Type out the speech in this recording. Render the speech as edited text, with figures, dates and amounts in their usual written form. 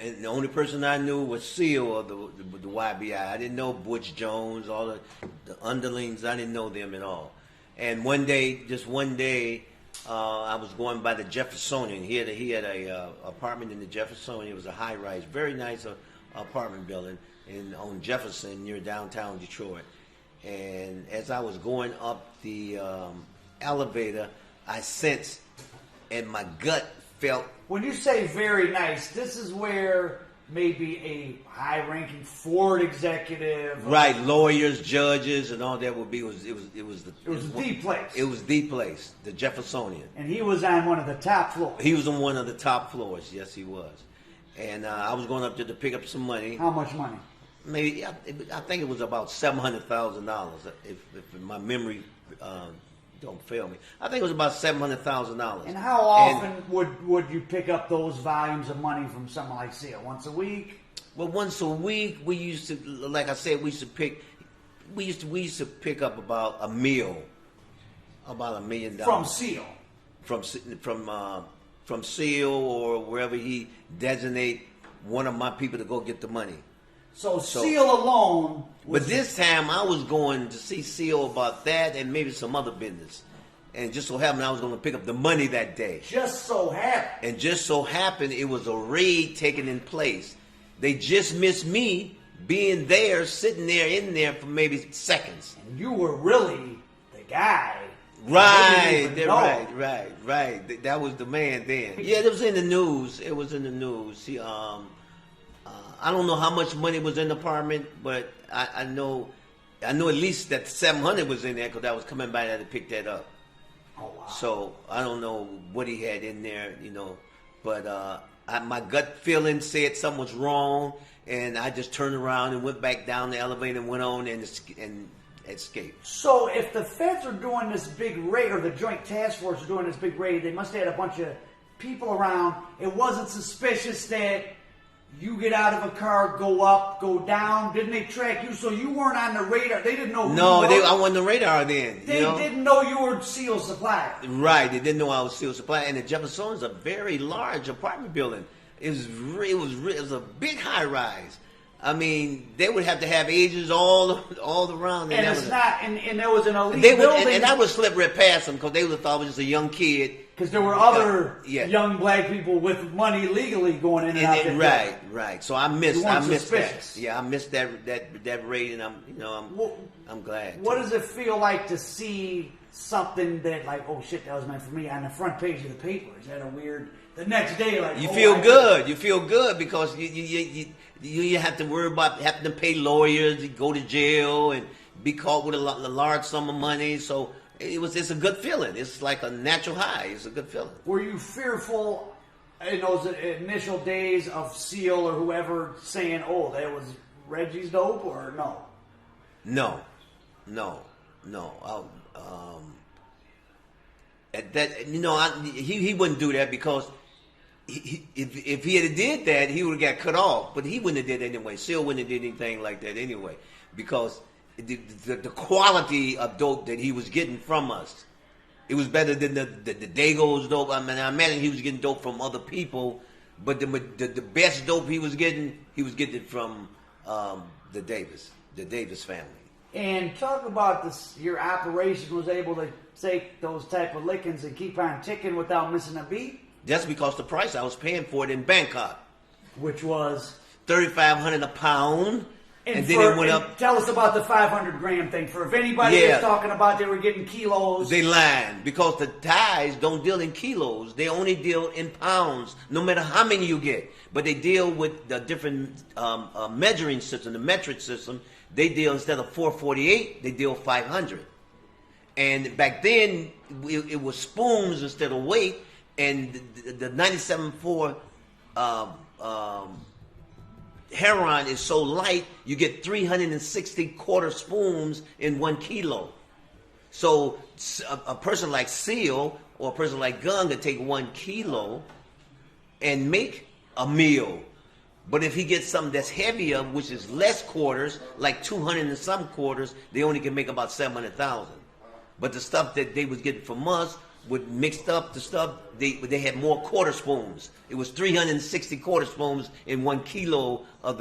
And the only person I knew was Seal of the YBI. I didn't know Butch Jones, all the underlings. I didn't know them at all. And just one day, I was going by the Jeffersonian. He had a apartment in the Jeffersonian. It was a high rise, very nice apartment building on Jefferson near downtown Detroit. And as I was going up the elevator, I sensed, and my gut felt. When you say very nice, this is where maybe a high-ranking Ford executive, right, lawyers, judges, and all that would be. It was the place. It was the place, the Jeffersonian. And he was on one of the top floors. He was on one of the top floors. Yes, he was. And I was going up there to pick up some money. How much money? Maybe I think it was about $700,000, if my memory don't fail me. I think it was about $700,000. And how often would you pick up those volumes of money from someone like Seal? Once a week? Well, once a week we used to, like I said, we used to pick up about a meal, about $1 million from Seal. From Seal or wherever he designate one of my people to go get the money. So Seal alone. But this time I was going to see Seal about that and maybe some other business. And just so happened I was going to pick up the money that day. Just so happened. And just so happened it was a raid taking in place. They just missed me being there, sitting there in there for maybe seconds. And you were really the guy. Right. That was the man then. Yeah, it was in the news. It was in the news. See, I don't know how much money was in the apartment, but I know at least that 700 was in there because I was coming by there to pick that up. Oh, wow. So I don't know what he had in there, but my gut feeling said something was wrong, and I just turned around and went back down the elevator and went on and escaped. So if the feds are doing this big raid, or the Joint Task Force is doing this big raid, they must have had a bunch of people around. It wasn't suspicious that you get out of a car, go up, go down. Didn't they track you? So you weren't on the radar. They didn't know who No, you were. I wasn't on the radar then. They didn't know you were Seal Supply. Right, they didn't know I was Seal Supply. And the Jefferson's a very large apartment building. It was a big high rise. I mean, they would have to have agents all around. And it's not, and there was an elite building. And I would slip right past them because they would have thought I was just a young kid. Because there were other young black people with money legally going in and out. Right. So I missed suspicious. that. Yeah, I missed that raid, and I'm glad. What does it feel like to see something that, like, oh shit, that was meant for me, on the front page of the paper? Is that a weird? The next day, like, you feel good. You feel good because you have to worry about having to pay lawyers, go to jail, and be caught with a large sum of money. So it's a good feeling. It's like a natural high. It's a good feeling. Were you fearful in those initial days of Seal or whoever saying, "Oh, that was Reggie's dope," or no? No. He wouldn't do that because if he had did that, he would have got cut off. But he wouldn't have did it anyway. Seal wouldn't have did anything like that anyway because the quality of dope that he was getting from us, it was better than the Dago's dope. I mean, I imagine he was getting dope from other people, but the best dope he was getting it from the Davis family. And talk about this. Your operation was able to take those type of lickings and keep on ticking without missing a beat. That's because the price I was paying for it in Bangkok, which was $3,500 a pound. And then it went up. Tell us about the 500 gram thing. For if anybody is talking about they were getting kilos. They lying because the Thais don't deal in kilos. They only deal in pounds, no matter how many you get. But they deal with the different measuring system, the metric system. They deal, instead of 448, they deal 500. And back then, it was spoons instead of weight. And the 97.4 heroin is so light, you get 360 quarter spoons in 1 kilo. So a person like Seal or a person like Gun could take 1 kilo and make a meal. But if he gets something that's heavier, which is less quarters, like 200 and some quarters, they only can make about 700,000. But the stuff that they was getting from us would mixed up the stuff. They had more quarter spoons. It was 360 quarter spoons in 1 kilo of the